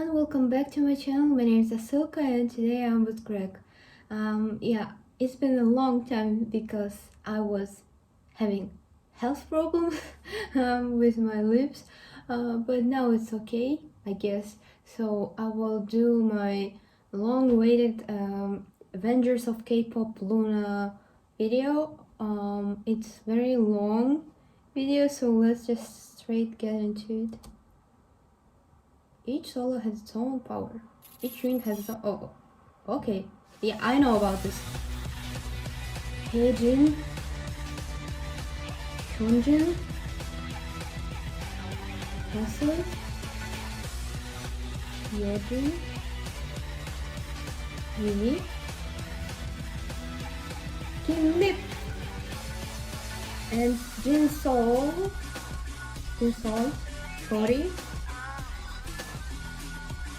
everyone, welcome back to my channel. My name is Asilka and today I'm with Greg. It's been a long time because I was having health problems with my lips, but now it's okay, I guess. So I will do my long-awaited Avengers of K-pop Loona video. It's very long video, so let's just straight get into it. Each solo has its own power. Each unit has its own... Oh, okay. Yeah, I know about this. Heijin, Hyunjin, Hassel, Yeojin, Yumi, Kim and Jinsol, Chori,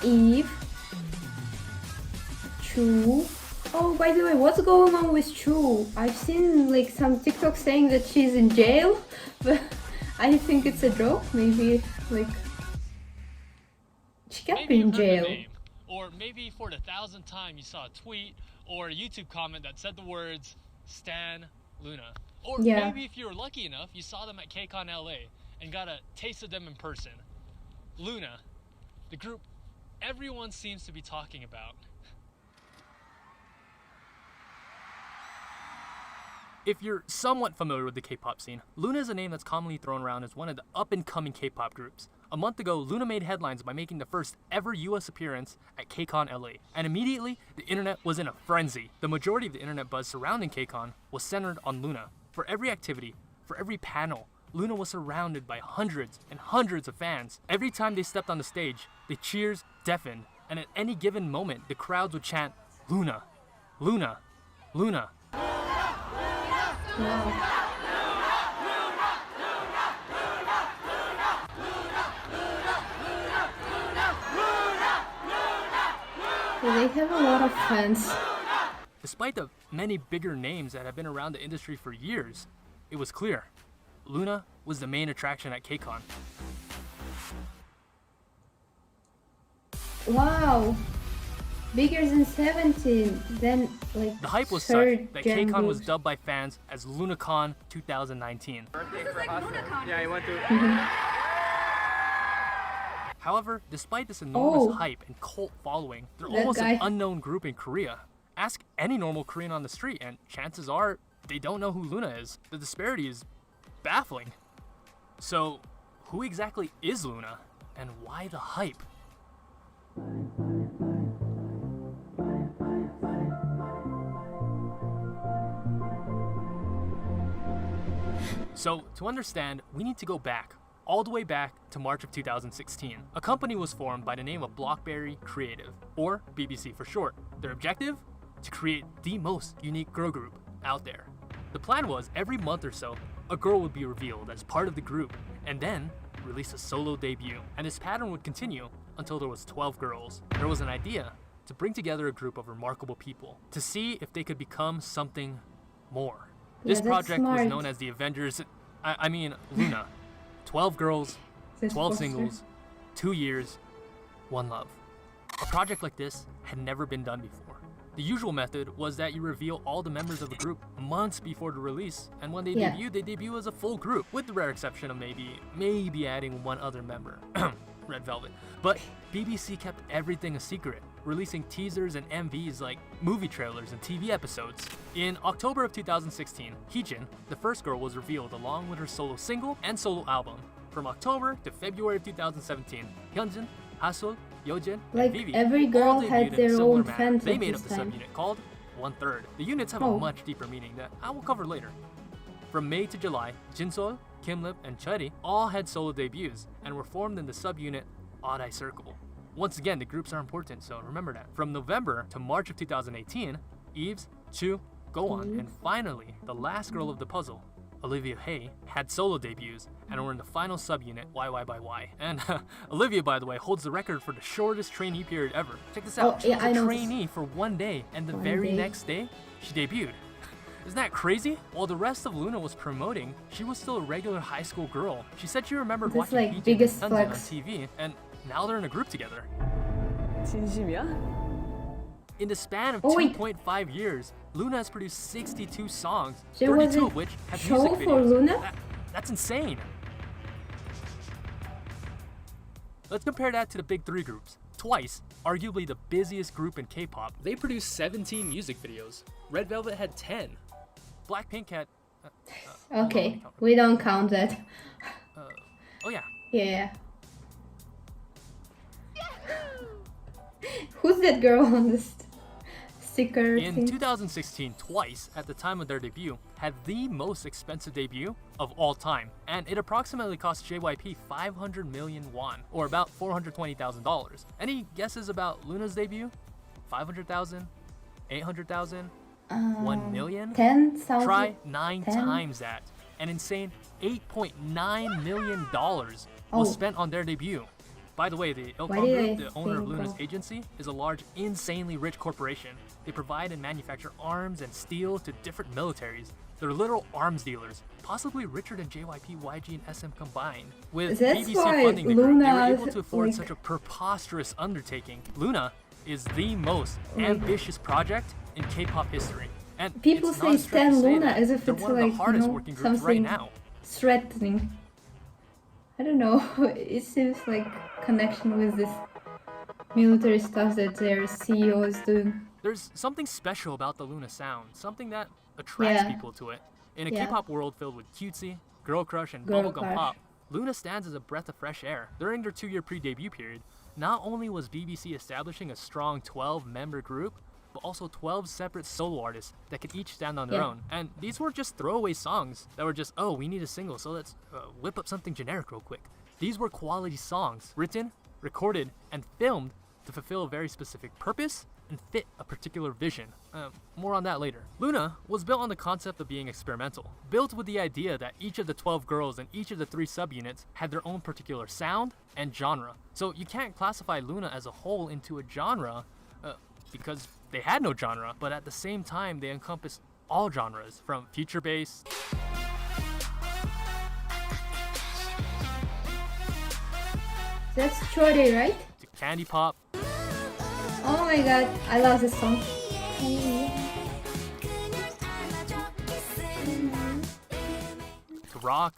Eve, Chu. Oh, by the way, what's going on with Chu? I've seen like some TikTok saying that she's in jail, but I think it's a joke. Maybe like she can't be in jail. Or maybe for the 1,000th time you saw a tweet or a YouTube comment that said the words "Stan Loona." Or maybe if you were lucky enough, you saw them at KCON LA and got a taste of them in person. Loona, the group everyone seems to be talking about. If you're somewhat familiar with the K-pop scene, Loona is a name that's commonly thrown around as one of the up-and-coming K-pop groups. A month ago, Loona made headlines by making the first ever US appearance at KCON LA, and immediately, the internet was in a frenzy. The majority of the internet buzz surrounding KCON was centered on Loona. For every activity, for every panel, Loona was surrounded by hundreds and hundreds of fans. Every time they stepped on the stage, the cheers deafened, and at any given moment, the crowds would chant, "Loona, Loona, Loona." Wow. They have a lot of fans. Despite the many bigger names that have been around the industry for years, it was clear Loona was the main attraction at KCON. Wow, bigger than 17. Then like the hype was such that KCON was dubbed by fans as LoonaCon 2019. This is like LoonaCon. Yeah, you want to. However, despite this enormous hype and cult following, they're almost an unknown group in Korea. Ask any normal Korean on the street and chances are they don't know who Loona is. The disparity is baffling. So, who exactly is Loona and why the hype? So, to understand, we need to go back, all the way back to March of 2016. A company was formed by the name of Blockberry Creative, or BBC for short. Their objective? To create the most unique girl group out there. The plan was every month or so, a girl would be revealed as part of the group, and then release a solo debut. And this pattern would continue until there was 12 girls. There was an idea to bring together a group of remarkable people, to see if they could become something more. This project was known as the Avengers, I mean Loona. 12 girls, 12 singles, 2 years, 1 love. A project like this had never been done before. The usual method was that you reveal all the members of the group months before the release, and when they debut as a full group, with the rare exception of maybe adding one other member, Red Velvet. But BBC kept everything a secret, releasing teasers and MVs like movie trailers and TV episodes. In October of 2016, Heejin, the first girl, was revealed along with her solo single and solo album. From October to February of 2017, Hyunjin, Hassel, Yeojin, and Vivi every girl had their own fans. They made up the subunit called 1/3. The units have a much deeper meaning that I will cover later. From May to July, Jinsol, Kimlip, and Chori all had solo debuts and were formed in the subunit Odd Eye Circle. Once again, the groups are important, so remember that. From November to March of 2018, Eves, Chu, Go-on, and finally, the last girl of the puzzle, Olivia Hay, had solo debuts and were in the final subunit YY by Y. And Olivia, by the way, holds the record for the shortest trainee period ever. Check this out, she was a trainee for 1 day, and the very next day, she debuted. Isn't that crazy? While the rest of Loona was promoting, she was still a regular high school girl. She said she remembered watching biggest on TV, and now they're in a group together. 진심이야? In the span of Oh, wait. 2.5 years, Loona has produced 62 songs, There was 32 a of which have show music for videos. Loona? That's insane. Let's compare that to the big three groups. Twice, arguably the busiest group in K-pop, they produced 17 music videos. Red Velvet had 10. Blackpink had... hold on, let Okay, me count. we don't count that. Oh yeah, Yeah. Who's that girl on this sticker in thing? 2016, Twice, at the time of their debut, had the most expensive debut of all time, and it approximately cost JYP 500 million won, or about $420,000. Any guesses about Loona's debut? 500,000? 800,000? 1 million? 10,000? Try 9 10? times that. An insane $8.9 million was Oh. spent on their debut. By the way, the Why Ilkon did Group, I the owner of think Loona's of- agency, is a large, insanely rich corporation. They provide and manufacture arms and steel to different militaries. They're literal arms dealers, possibly richer than JYP, YG, and SM combined. With That's BBC why funding the group, they were Loona able is, to afford like- such a preposterous undertaking. Loona is the most Like- ambitious project in K-pop history. And People it's say not a stretch Stan to say Loona that as if they're it's one of like, the hardest you know, working groups right something now. threatening. I don't know, it seems like connection with this military stuff that their CEO is doing. There's something special about the Loona sound, something that attracts Yeah. people to it. In a Yeah. K-pop world filled with cutesy, girl crush, and Girl bubblegum crush. pop, Loona stands as a breath of fresh air. During their 2-year pre-debut period, not only was BBC establishing a strong 12-member group, but also 12 separate solo artists that could each stand on their Yeah. own. And these weren't just throwaway songs that were just, oh, we need a single, so let's whip up something generic real quick. These were quality songs, written, recorded, and filmed to fulfill a very specific purpose and fit a particular vision. More on that later. Loona was built on the concept of being experimental, built with the idea that each of the 12 girls and each of the 3 subunits had their own particular sound and genre. So you can't classify Loona as a whole into a genre because they had no genre, but at the same time they encompass all genres, from future bass That's Chore, right? to candy pop Oh my god, I love this song. to rock.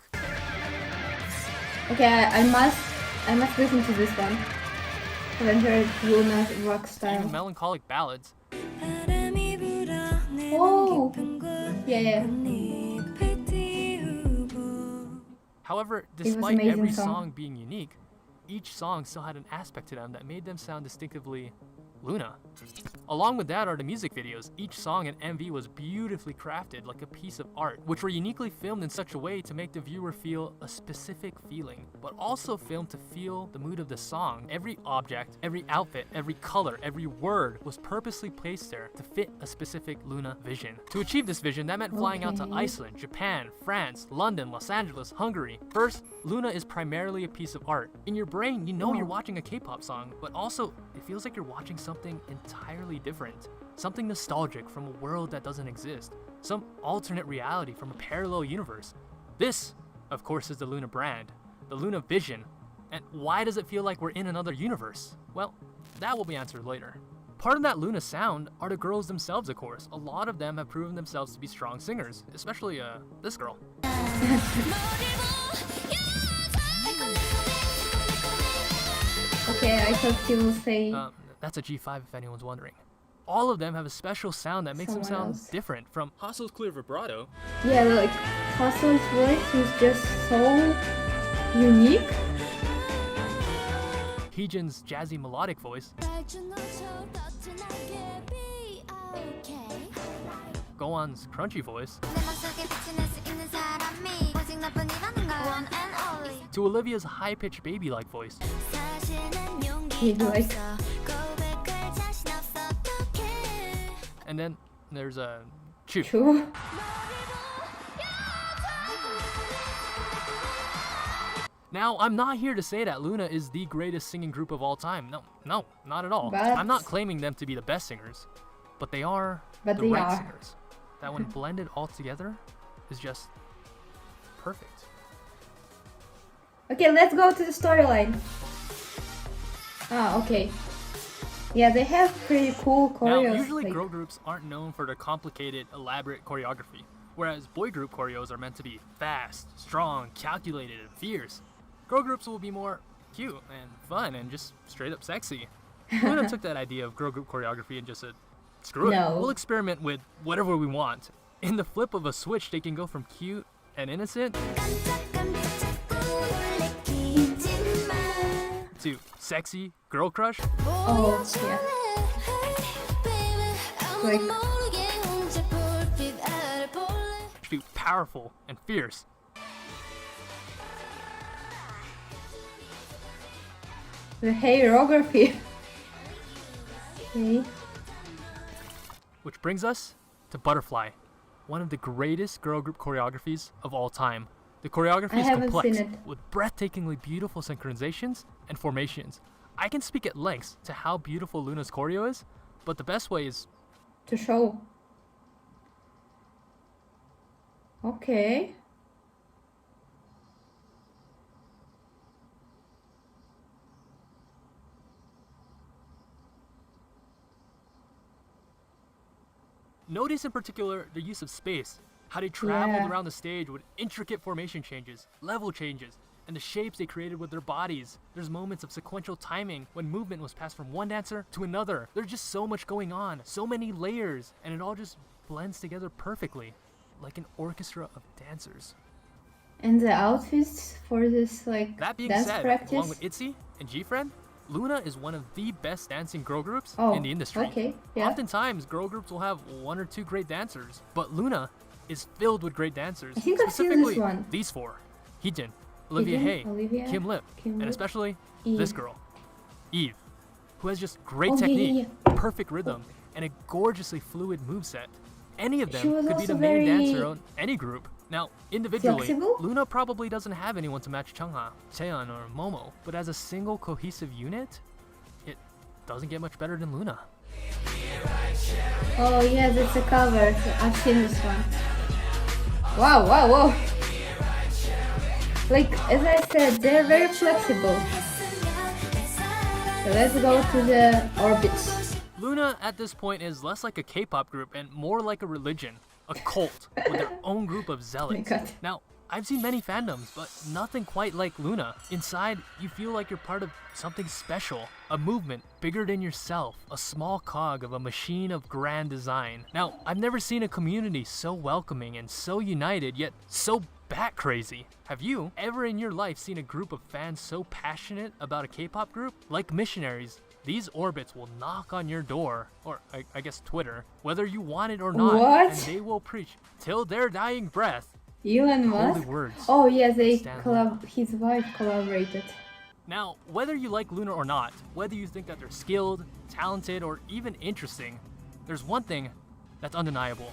Okay, I must listen to this one. I haven't heard Loona's rock Even style. melancholic ballads. Oh, yeah. However, was despite amazing every song. song being unique, each song still had an aspect to them that made them sound distinctively Loona. Along with that are the music videos. Each song and MV was beautifully crafted like a piece of art, which were uniquely filmed in such a way to make the viewer feel a specific feeling, but also filmed to feel the mood of the song. Every object, every outfit, every color, every word was purposely placed there to fit a specific Loona vision. To achieve this vision, that meant flying out to Okay. Iceland, Japan, France, London, Los Angeles, Hungary. First, Loona is primarily a piece of art. In your brain, you know you're watching a K-pop song, but also it feels like you're watching something entirely different. Something nostalgic from a world that doesn't exist. Some alternate reality from a parallel universe. This, of course, is the Loona brand, the Loona vision. And why does it feel like we're in another universe? Well, that will be answered later. Part of that Loona sound are the girls themselves, of course. A lot of them have proven themselves to be strong singers, especially this girl. Okay, I thought he will say That's a G5 if anyone's wondering. All of them have a special sound that makes them Someone sound else. different, from Hustle's clear vibrato yeah, like Hustle's voice is just so unique. Heejin's jazzy melodic voice, Gowan's crunchy voice, to Olivia's high-pitched baby-like voice, He's like, and then there's a Chu. true. Now, I'm not here to say that Loona is the greatest singing group of all time. No, not at all. But- I'm not claiming them to be the best singers, but they are But the they right are. singers. That when blended all together is just perfect. Okay, let's go to the storyline. Ah, okay. Yeah, they have pretty cool Now, choreos. usually like- girl groups aren't known for their complicated, elaborate choreography, whereas boy group choreos are meant to be fast, strong, calculated, and fierce. Girl groups will be more cute and fun and just straight up sexy. Loona took that idea of girl group choreography and just said, screw it, No. we'll experiment with whatever we want. In the flip of a switch, they can go from cute and innocent to sexy girl crush Oh, yeah. Like, to powerful and fierce. the choreography. Okay. Which brings us to Butterfly, one of the greatest girl group choreographies of all time. The choreography I is haven't complex, seen it. with breathtakingly beautiful synchronizations and formations. I can speak at lengths to how beautiful Loona's choreo is, but the best way is To show. Okay. notice in particular the use of space, how they traveled Yeah. around the stage with intricate formation changes, level changes, and the shapes they created with their bodies. There's moments of sequential timing when movement was passed from one dancer to another. There's just so much going on, so many layers, and it all just blends together perfectly, like an orchestra of dancers. And the outfits for this like That being dance said, practice. along with ITZY and G-Friend, Loona is one of the best dancing girl groups Oh, in the industry. okay, yeah. Oftentimes, girl groups will have one or two great dancers, but Loona is filled with great dancers. I think I've seen this Specifically, one. these four: Heejin, Olivia Heejin, Hay, Olivia, Kim Lip, Kim and Lip, especially Eve. this girl, Eve, who has just great Oh, yeah, technique, yeah. perfect rhythm, and a gorgeously fluid moveset. Any of She them was could be the also main very dancer on any group. Now, individually, flexible? Loona probably doesn't have anyone to match Chungha, Cheon, or Momo, but as a single cohesive unit, it doesn't get much better than Loona. Oh yeah, that's a cover. I've seen this one. Wow, wow, wow. Like as I said, they're very flexible. So let's go to the orbits. Loona at this point is less like a K-pop group and more like a religion, a cult with their own group of zealots. God. Now, I've seen many fandoms, but nothing quite like Loona. Inside, you feel like you're part of something special, a movement bigger than yourself, a small cog of a machine of grand design. Now, I've never seen a community so welcoming and so united, yet so bat crazy. Have you ever in your life seen a group of fans so passionate about a K-pop group? Like missionaries, these orbits will knock on your door, or I guess Twitter, whether you want it or not, What? and they will preach till their dying breath Elon holy Musk. words. Oh yeah, they Stan his wife collaborated. Now, whether you like Loona or not, whether you think that they're skilled, talented, or even interesting, there's one thing that's undeniable.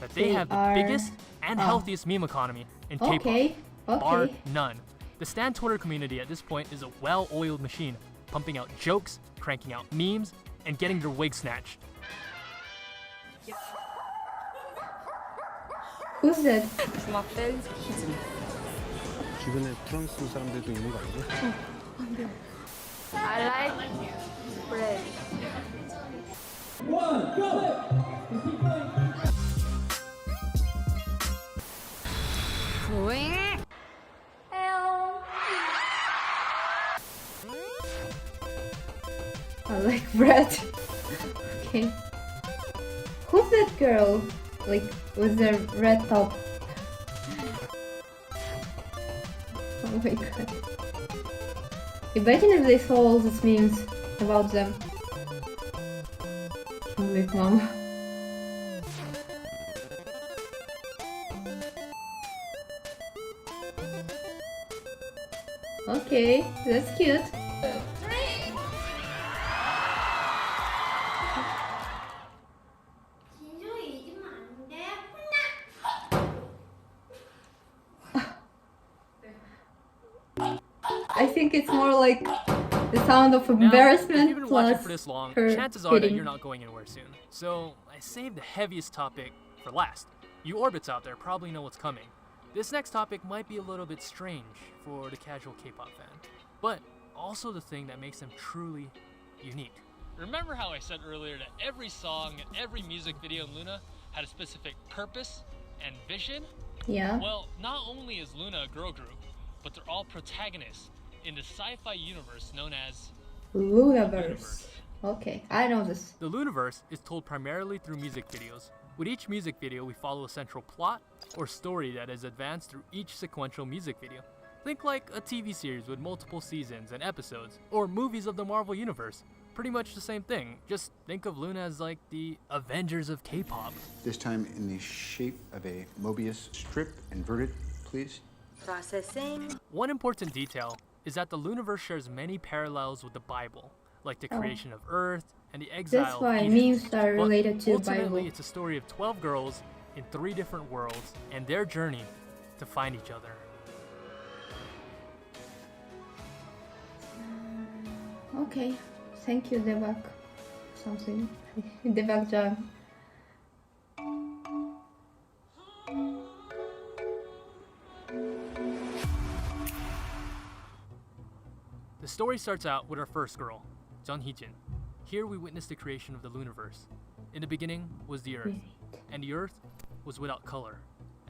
That they They have the are- biggest and oh. healthiest meme economy in K-pop. Okay, Bar okay. none. The Stan Twitter community at this point is a well-oiled machine, pumping out jokes, cranking out memes, and getting their wig snatched. Who's that? 음악된 히즘. 주변에 프랑스 사람들도 있는 거 아니죠? I like bread. I like bread. Okay. Who's that girl? Like with the red top. Oh my god. Imagine if they saw all these memes about them. I'm like, mom. Okay, that's cute. I think it's more like the sound of Now, if embarrassment you've been watching plus for this long, her chances are that hitting. you're not going anywhere soon. So I saved the heaviest topic for last. You orbits out there probably know what's coming. This next topic might be a little bit strange for the casual K-pop fan, but also the thing that makes them truly unique. Remember how I said earlier that every song and every music video in Loona had a specific purpose and vision? Yeah. Well, not only is Loona a girl group, but they're all protagonists in the sci-fi universe known as Loonaverse. Okay, I know this. The Loonaverse is told primarily through music videos. With each music video, we follow a central plot or story that is advanced through each sequential music video. Think like a TV series with multiple seasons and episodes, or movies of the Marvel Universe. Pretty much the same thing, just think of Loona as like the Avengers of K-pop. This time in the shape of a Mobius strip, inverted, please. Processing. One important detail is that the Loonaverse shares many parallels with the Bible, like the creation of Earth and the exile That's of why Eden. memes are But related to ultimately, Bible. it's a story of 12 girls in 3 different worlds and their journey to find each other. Okay, thank you, Devak. Something. Devak Jan. The story starts out with our first girl, Jeon Hee-jin. Here we witness the creation of the Loonaverse. In the beginning was the Earth, and the Earth was without color,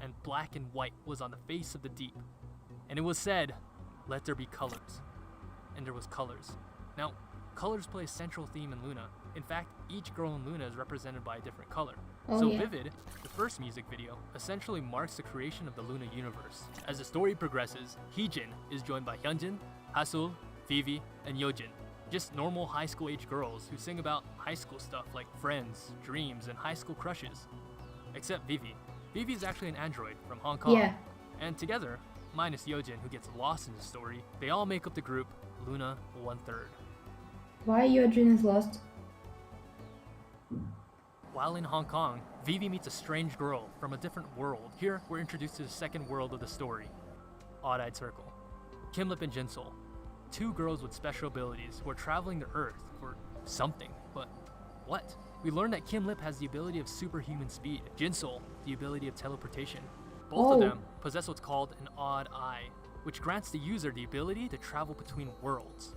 and black and white was on the face of the deep. And it was said, "Let there be colors." And there was colors. Now, colors play a central theme in Loona. In fact, each girl in Loona is represented by a different color. Oh, So yeah. Vivid, the first music video, essentially marks the creation of the Loona universe. As the story progresses, Heejin is joined by Hyunjin, Hasul, Vivi, and Yojin. Just normal high school age girls who sing about high school stuff like friends, dreams, and high school crushes. Except Vivi. Vivi is actually an android from Hong Kong. Yeah. And together, minus Yojin who gets lost in the story, they all make up the group Loona 1/3. Why your dream is lost? While in Hong Kong, Vivi meets a strange girl from a different world. Here, we're introduced to the second world of the story, Odd-Eyed Circle. Kimlip and Jinsol, 2 girls with special abilities who are traveling to Earth for something, but what? We learn that Kimlip has the ability of superhuman speed, Jinsol the ability of teleportation. Both of them possess what's called an odd eye, which grants the user the ability to travel between worlds.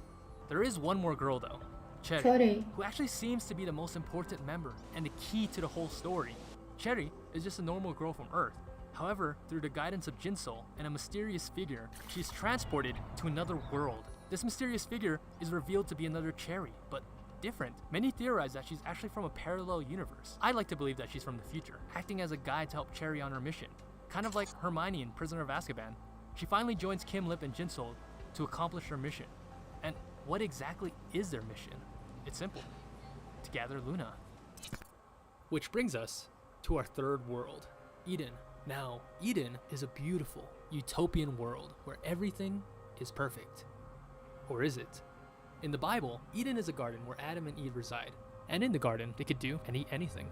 There is one more girl though, Cherry, Cherry. who actually seems to be the most important member and the key to the whole story. Cherry is just a normal girl from Earth. However, through the guidance of Jinsol and a mysterious figure, she's transported to another world. This mysterious figure is revealed to be another Cherry, but different. Many theorize that she's actually from a parallel universe. I like to believe that she's from the future, acting as a guide to help Cherry on her mission. Kind of like Hermione in Prisoner of Azkaban. She finally joins Kimlip and Jinsol to accomplish her mission. And what exactly is their mission? It's simple. To gather Loona. Which brings us to our third world, Eden. Now, Eden is a beautiful, utopian world where everything is perfect. Or is it? In the Bible, Eden is a garden where Adam and Eve reside. And in the garden, they could do and eat anything.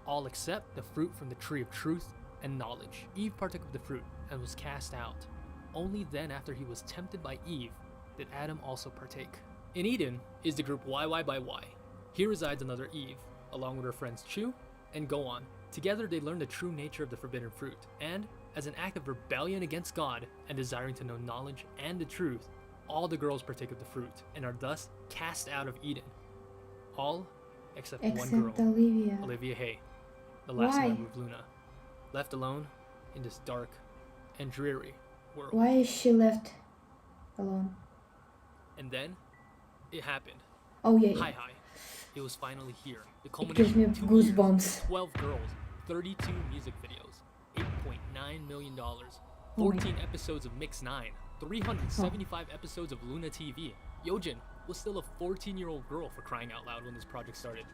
All except the fruit from the tree of truth and knowledge. Eve partook of the fruit and was cast out. Only then, after he was tempted by Eve, did Adam also partake. In Eden is the group YY by Y. Here resides another Eve, along with her friends Chu and Goan. Together they learn the true nature of the forbidden fruit, and as an act of rebellion against God and desiring to know knowledge and the truth, all the girls partake of the fruit and are thus cast out of Eden. All except one girl, Olivia. Olivia Hay, the last Why? member of Loona, left alone in this dark and dreary world. Why is she left alone? And then it happened. Oh yeah. Hi Hi. It was finally here. The It gives me culmination of 2 goosebumps. years, 12 girls, 32 music videos, $8.9 million, Oh my 14 episodes of Mix 9, 375 episodes of Loona TV. Yojin was still a 14-year-old girl for crying out loud when this project started.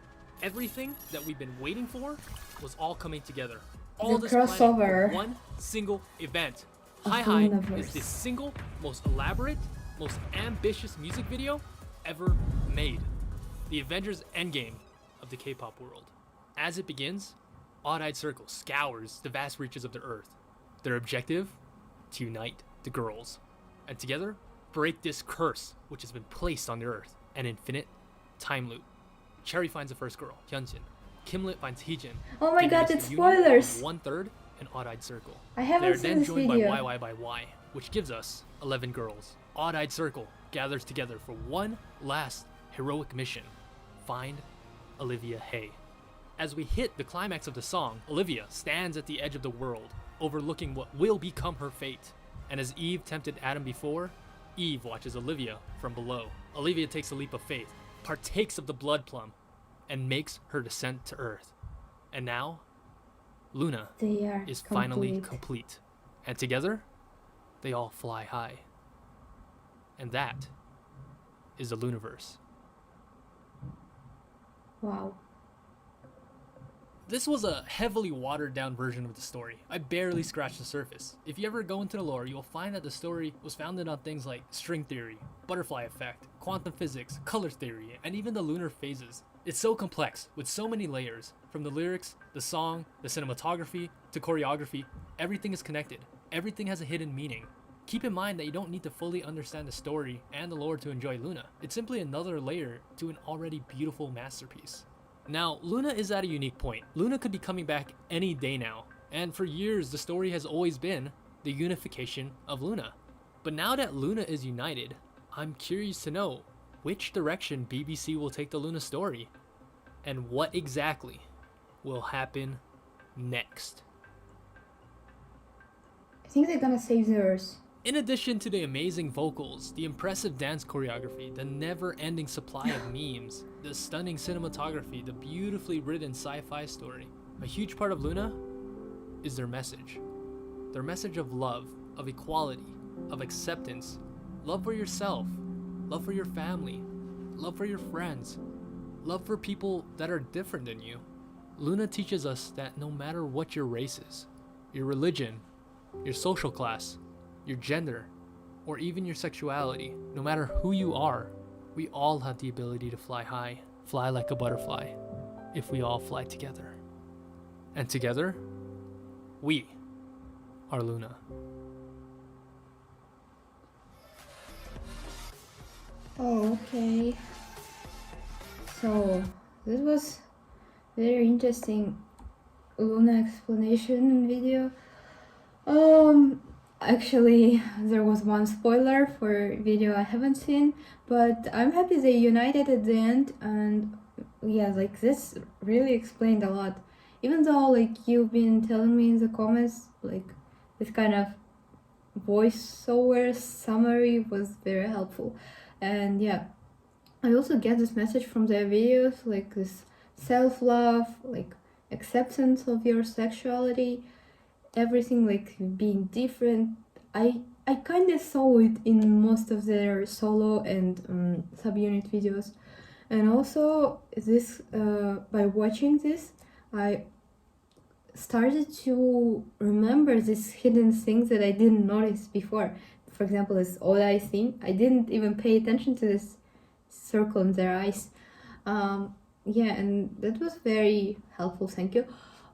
Everything that we've been waiting for was all coming together. All The this planning crossover. for one single event. Of Hi Hi Loonaverse. is the single, most elaborate, most ambitious music video ever made. The Avengers Endgame of the K-pop world. As it begins, Odd-Eyed Circle scours the vast reaches of the Earth. Their objective? To unite the girls. And together, break this curse which has been placed on the Earth, an infinite time loop. Cherry finds the first girl, Hyunjin. Kimlet finds Heejin. Oh my giving god, us it's the union of spoilers! 1/3 an Odd-Eyed Circle. I They haven't are seen then this joined video. by YY by Y, which gives us 11 girls. Odd-Eyed Circle gathers together for one last heroic mission. find Olivia Hay. As we hit the climax of the song, Olivia stands at the edge of the world, overlooking what will become her fate. And as Eve tempted Adam before, Eve watches Olivia from below. Olivia takes a leap of faith, partakes of the blood plum, and makes her descent to Earth. And now, Loona They are is finally complete. And together, they all fly high. And that is the Loonaverse. Wow. This was a heavily watered down version of the story. I barely scratched the surface. If you ever go into the lore, you'll find that the story was founded on things like string theory, butterfly effect, quantum physics, color theory, and even the lunar phases. It's so complex, with so many layers. From the lyrics, the song, the cinematography, to choreography, everything is connected. Everything has a hidden meaning. Keep in mind that you don't need to fully understand the story and the lore to enjoy Loona. It's simply another layer to an already beautiful masterpiece. Now, Loona is at a unique point. Loona could be coming back any day now, and for years the story has always been the unification of Loona. But now that Loona is united, I'm curious to know which direction BBC will take the Loona story, and what exactly will happen next. I think they're gonna save the Earth. In addition to the amazing vocals, the impressive dance choreography, the never-ending supply of memes, the stunning cinematography, the beautifully written sci-fi story, a huge part of Loona is their message. Their message of love, of equality, of acceptance, love for yourself, love for your family, love for your friends, love for people that are different than you. Loona teaches us that no matter what your race is, your religion, your social class, your gender, or even your sexuality, no matter who you are, we all have the ability to fly high, fly like a butterfly, if we all fly together. And together, we are Loona. Oh, okay. So, this was very interesting Loona explanation video. Actually, there was one spoiler for a video I haven't seen, but I'm happy they united at the end, and yeah, like this really explained a lot. Even though like you've been telling me in the comments, like this kind of voiceover summary was very helpful. And yeah, I also get this message from their videos, like this self-love, like acceptance of your sexuality, everything like being different. I kind of saw it in most of their solo and subunit videos. And also this by watching this, I started to remember these hidden things that I didn't notice before. For example, this odd eye thing, I didn't even pay attention to this circle in their eyes. Yeah, and that was very helpful, thank you.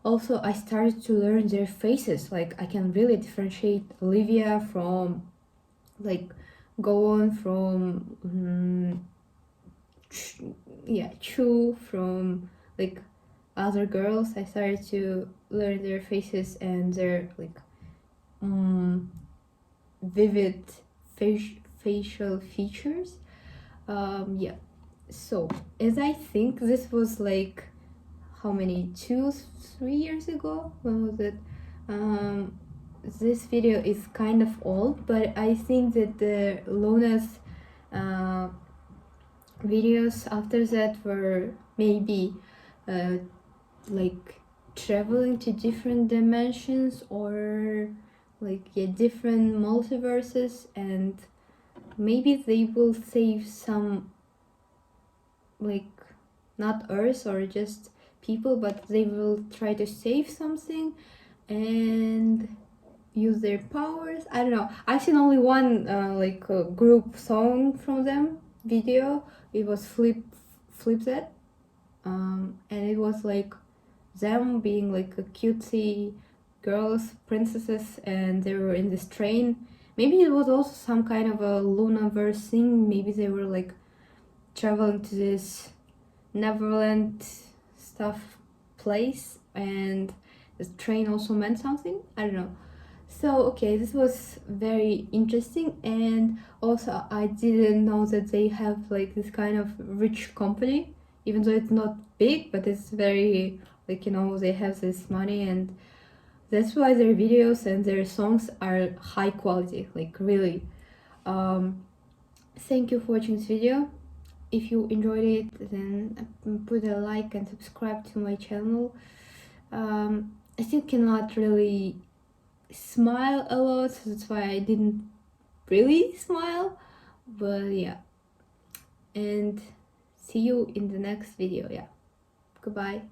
Also, I started to learn their faces. Like, I can really differentiate Olivia from, like, go on from, Chu from, like, other girls. I started to learn their faces and their, like, vivid facial features. Yeah. So, as I think this was, like, how many, 2-3 years ago, when was it? This video is kind of old, but I think that the Loona's videos after that were maybe like traveling to different dimensions, or like different multiverses, and maybe they will save some, like, not Earth or just people, but they will try to save something and use their powers. I don't know. I've seen only one group song from them video. It was Flip That, and it was like them being like a cutesy girls, princesses, and they were in this train. Maybe it was also some kind of a Loonaverse thing. Maybe they were like traveling to this Neverland stuff place, and the train also meant something. I don't know. So okay, this was very interesting, and also I didn't know that they have like this kind of rich company even though it's not big, but it's very, like, you know, they have this money, and that's why their videos and their songs are high quality, like really. Thank you for watching this video. If you enjoyed it, then put a like and subscribe to my channel. I still cannot really smile a lot, so that's why I didn't really smile, but yeah. And see you in the next video. Yeah, goodbye.